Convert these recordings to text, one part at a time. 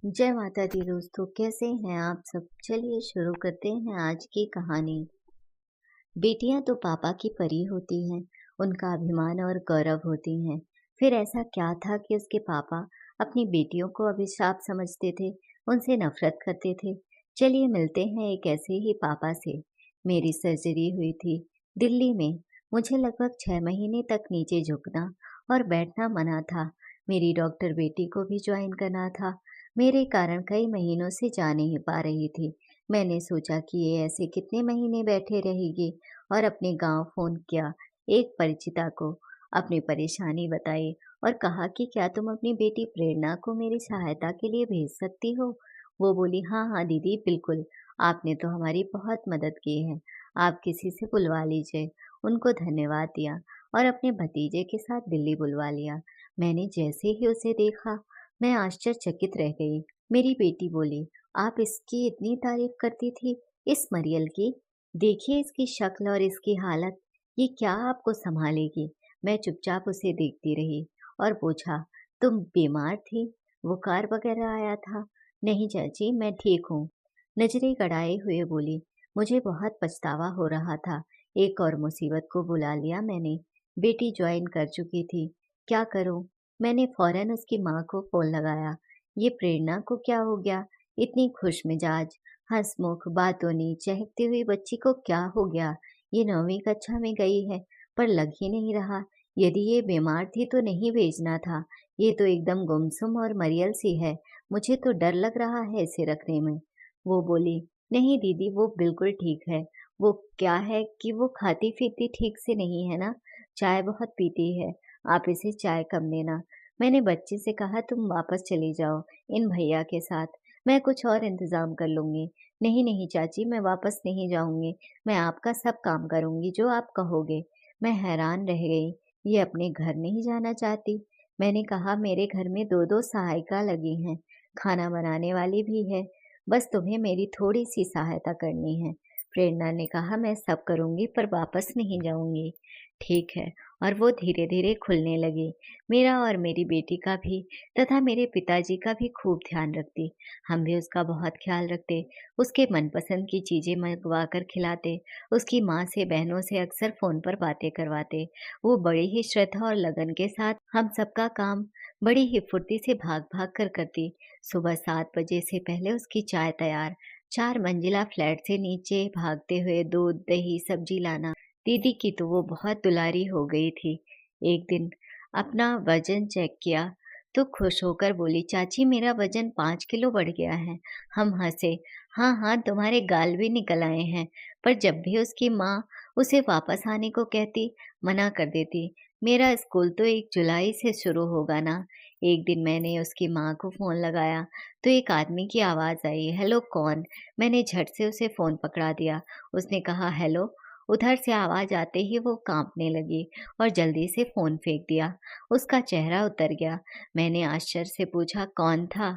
जय माता दी दोस्तों, कैसे हैं आप सब? चलिए शुरू करते हैं आज की कहानी। बेटियां तो पापा की परी होती हैं, उनका अभिमान और गौरव होती हैं। फिर ऐसा क्या था कि उसके पापा अपनी बेटियों को अभिशाप समझते थे, उनसे नफरत करते थे। चलिए मिलते हैं एक ऐसे ही पापा से। मेरी सर्जरी हुई थी दिल्ली में। मुझे लगभग 6 महीने तक नीचे झुकना और बैठना मना था। मेरी डॉक्टर बेटी को भी ज्वाइन करना था। मेरे कारण कई महीनों से जा नहीं पा रही थी। मैंने सोचा कि ये ऐसे कितने महीने बैठे रहेगी और अपने गांव फोन किया। एक परिचिता को अपनी परेशानी बताई और कहा कि क्या तुम अपनी बेटी प्रेरणा को मेरी सहायता के लिए भेज सकती हो। वो बोली, हाँ हाँ दीदी बिल्कुल, आपने तो हमारी बहुत मदद की है। आप किसी से बुलवा लीजिए। उनको धन्यवाद दिया और अपने भतीजे के साथ दिल्ली बुलवा लिया। मैंने जैसे ही उसे देखा, मैं आश्चर्यचकित रह गई। मेरी बेटी बोली, आप इसकी इतनी तारीफ करती थी, इस मरियल की? देखिए इसकी शक्ल और इसकी हालत, ये क्या आपको संभालेगी? मैं चुपचाप उसे देखती रही और पूछा, तुम बीमार थी? बुखार वगैरह आया था? नहीं चाची, मैं ठीक हूँ। नजरें गड़ाए हुए बोली, मुझे बहुत पछतावा हो रहा था। एक और मुसीबत को बुला लिया मैंने। बेटी ज्वाइन कर चुकी थी। क्या करूं? मैंने फौरन उसकी माँ को फोन लगाया। ये प्रेरणा को क्या हो गया? इतनी खुश मिजाज, हंसमुख, बातूनी, चहकती हुई बच्ची को क्या हो गया? ये 9वीं कक्षा में गई है, पर लग ही नहीं रहा। यदि ये बीमार थी तो नहीं भेजना था। ये तो एकदम गुमसुम और मरियल सी है। मुझे तो डर लग रहा है इसे रखने में। वो बोली, नहीं दीदी वो बिल्कुल ठीक है। वो क्या है कि वो खाती पीती ठीक से नहीं है ना, चाय बहुत पीती है। आप इसे चाय कम देना। मैंने बच्चे से कहा, तुम वापस चली जाओ इन भैया के साथ, मैं कुछ और इंतजाम कर लूंगी। नहीं नहीं चाची, मैं वापस नहीं जाऊंगी। मैं आपका सब काम करूंगी जो आप कहोगे। मैं हैरान रह गई। ये अपने घर नहीं जाना चाहती। मैंने कहा, मेरे घर में दो दो सहायिका लगी हैं, खाना बनाने वाली भी है। बस तुम्हें मेरी थोड़ी सी सहायता करनी है। प्रेरणा ने कहा, मैं सब करूंगी पर वापस नहीं जाऊंगी। ठीक है। और वो धीरे धीरे खुलने लगी। मेरा और मेरी बेटी का भी तथा मेरे पिताजी का भी खूब ध्यान रखती। हम भी उसका बहुत ख्याल रखते। उसके मनपसंद की चीजें मंगवा कर खिलाते। उसकी माँ से बहनों से अक्सर फोन पर बातें करवाते। वो बड़ी ही श्रद्धा और लगन के साथ हम सबका काम बड़ी ही फुर्ती से भाग भाग कर करती। सुबह 7 बजे से पहले उसकी चाय तैयार। 4 मंजिला फ्लैट से नीचे भागते हुए दूध दही सब्जी लाना। दीदी की तो वो बहुत दुलारी हो गई थी। एक दिन अपना वजन चेक किया तो खुश होकर बोली, चाची मेरा वजन 5 किलो बढ़ गया है। हम हंसे। हाँ हाँ, तुम्हारे गाल भी निकल आए हैं। पर जब भी उसकी माँ उसे वापस आने को कहती, मना कर देती। मेरा स्कूल तो 1 जुलाई से शुरू होगा ना। एक दिन मैंने उसकी माँ को फोन लगाया तो एक आदमी की आवाज आई, हेलो कौन? मैंने झट से उसे फोन पकड़ा दिया। उसने कहा, हेलो। उधर से आवाज आते ही वो कांपने लगी और जल्दी से फोन फेंक दिया। उसका चेहरा उतर गया। मैंने आश्चर्य से पूछा, कौन था?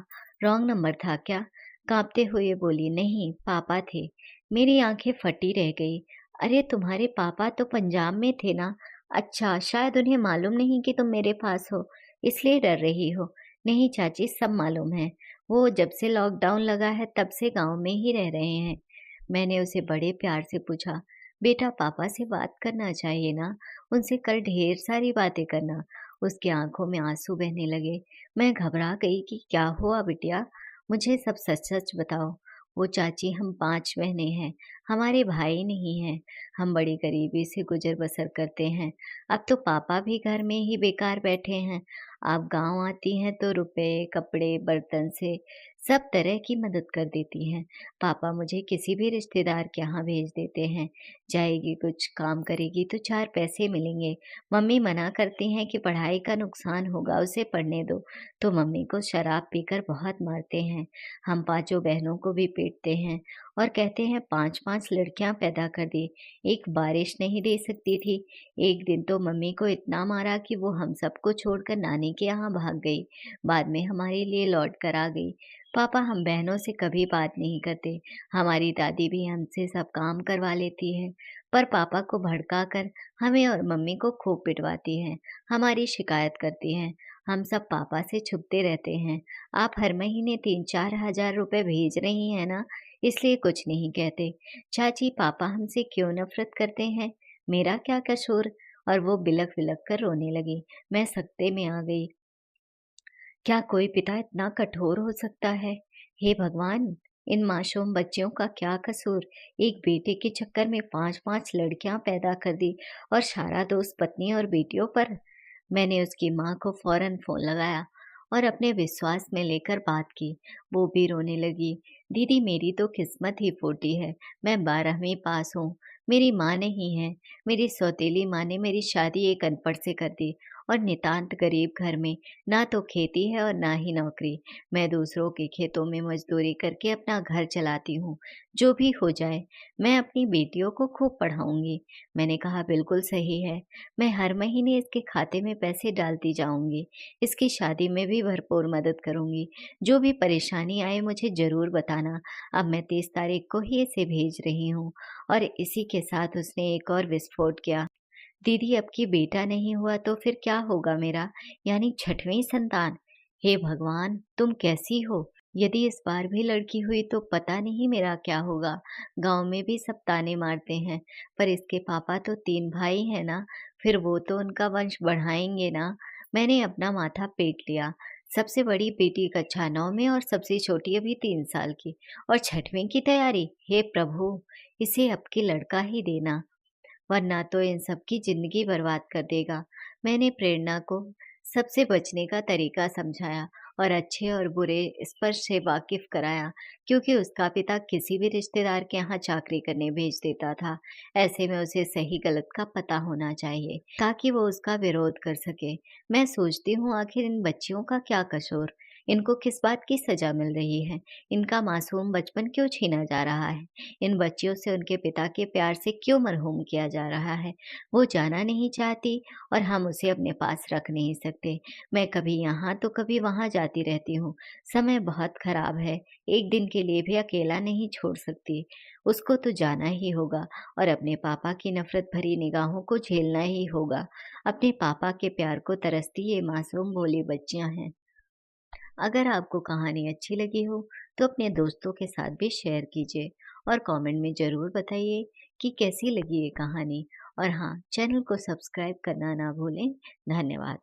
रॉन्ग नंबर था क्या? कांपते हुए बोली, नहीं पापा थे। मेरी आंखें फटी रह गई। अरे तुम्हारे पापा तो पंजाब में थे ना। अच्छा, शायद उन्हें मालूम नहीं कि तुम मेरे पास हो, इसलिए डर रही हो। नहीं चाची, सब मालूम है। वो जब से लॉकडाउन लगा है तब से गांव में ही रह रहे हैं। मैंने उसे बड़े प्यार से पूछा, बेटा पापा से बात करना चाहिए ना, उनसे कल ढेर सारी बातें करना। उसकी आंखों में आंसू बहने लगे। मैं घबरा गई कि क्या हुआ बिटिया, मुझे सब सच सच बताओ। वो चाची, हम 5 बहनें हैं, हमारे भाई नहीं हैं। हम बड़ी गरीबी से गुजर बसर करते हैं। अब तो पापा भी घर में ही बेकार बैठे हैं। आप गांव आती हैं तो रुपए कपड़े बर्तन से सब तरह की मदद कर देती हैं। पापा मुझे किसी भी रिश्तेदार के यहाँ भेज देते हैं। जाएगी कुछ काम करेगी तो 4 पैसे मिलेंगे। मम्मी मना करती हैं कि पढ़ाई का नुकसान होगा, उसे पढ़ने दो। तो मम्मी को शराब पीकर बहुत मारते हैं। हम पांचों बहनों को भी पीटते हैं और कहते हैं 5 5 लड़कियां पैदा कर दी, एक बारिश नहीं दे सकती थी। एक दिन तो मम्मी को इतना मारा कि वो हम सबको छोड़कर नानी के यहाँ भाग गई। बाद में हमारे लिए लौट कर आ गई। पापा हम बहनों से कभी बात नहीं करते। हमारी दादी भी हमसे सब काम करवा लेती है, पर पापा को भड़का कर हमें और मम्मी को खूब पिटवाती है, हमारी शिकायत करती हैं। हम सब पापा से छुपते रहते हैं। आप हर महीने 3-4 हज़ार रुपए भेज रही हैं ना, इसलिए कुछ नहीं कहते। चाची, पापा हमसे क्यों नफरत करते हैं? मेरा क्या कसूर? और वो बिलख-बिलख कर रोने लगी। मैं सकते में आ गई। क्या कोई पिता इतना कठोर हो सकता है? हे भगवान! इन मासूम बच्चियों का क्या कसूर? एक बेटे के चक्कर में 5-5 लड़कियां पैदा कर दी और सारा दोष पत्नी और बेटियों पर। मैंने उसकी माँ को फौरन फोन लगाया और अपने विश्वास में लेकर बात की। वो भी रोने लगी। दीदी, मेरी तो किस्मत ही फूटी है। मैं 12वीं पास हूँ। मेरी माँ नहीं है। मेरी सौतेली माँ ने मेरी शादी एक अनपढ़ से कर दी और नितांत गरीब घर में। ना तो खेती है और ना ही नौकरी। मैं दूसरों के खेतों में मजदूरी करके अपना घर चलाती हूँ। जो भी हो जाए, मैं अपनी बेटियों को खूब पढ़ाऊंगी। मैंने कहा, बिल्कुल सही है। मैं हर महीने इसके खाते में पैसे डालती जाऊंगी। इसकी शादी में भी भरपूर मदद करूंगी। जो भी परेशानी आए मुझे जरूर बताना। अब मैं 30 तारीख को ही इसे भेज रही हूँ। और इसी के साथ उसने एक और विस्फोट किया। दीदी, अब की बेटा नहीं हुआ तो फिर क्या होगा मेरा, यानी छठवीं संतान? हे भगवान, तुम कैसी हो? यदि इस बार भी लड़की हुई तो पता नहीं मेरा क्या होगा। गांव में भी सब ताने मारते हैं, पर इसके पापा तो 3 भाई हैं ना, फिर वो तो उनका वंश बढ़ाएंगे ना। मैंने अपना माथा पीट लिया। सबसे बड़ी बेटी कक्षा 9 में और सबसे छोटी अभी 3 साल की, और छठवीं की तैयारी। हे प्रभु, इसे अब की लड़का ही देना, वरना तो इन सब की जिंदगी बर्बाद कर देगा। मैंने प्रेरणा को सबसे बचने का तरीका समझाया और अच्छे और बुरे स्पर्श से वाकिफ कराया, क्योंकि उसका पिता किसी भी रिश्तेदार के यहाँ चाकरी करने भेज देता था। ऐसे में उसे सही गलत का पता होना चाहिए ताकि वो उसका विरोध कर सके। मैं सोचती हूँ, आखिर इन बच्चियों का क्या कसूर? इनको किस बात की सजा मिल रही है? इनका मासूम बचपन क्यों छीना जा रहा है? इन बच्चियों से उनके पिता के प्यार से क्यों मरहूम किया जा रहा है? वो जाना नहीं चाहती और हम उसे अपने पास रख नहीं सकते। मैं कभी यहाँ तो कभी वहाँ जाती रहती हूँ। समय बहुत खराब है। एक दिन के लिए भी अकेला नहीं छोड़ सकती। उसको तो जाना ही होगा और अपने पापा की नफरत भरी निगाहों को झेलना ही होगा। अपने पापा के प्यार को तरसती ये मासूम भोली बच्चियां हैं। अगर आपको कहानी अच्छी लगी हो तो अपने दोस्तों के साथ भी शेयर कीजिए और कमेंट में ज़रूर बताइए कि कैसी लगी ये कहानी। और हाँ, चैनल को सब्सक्राइब करना ना भूलें। धन्यवाद।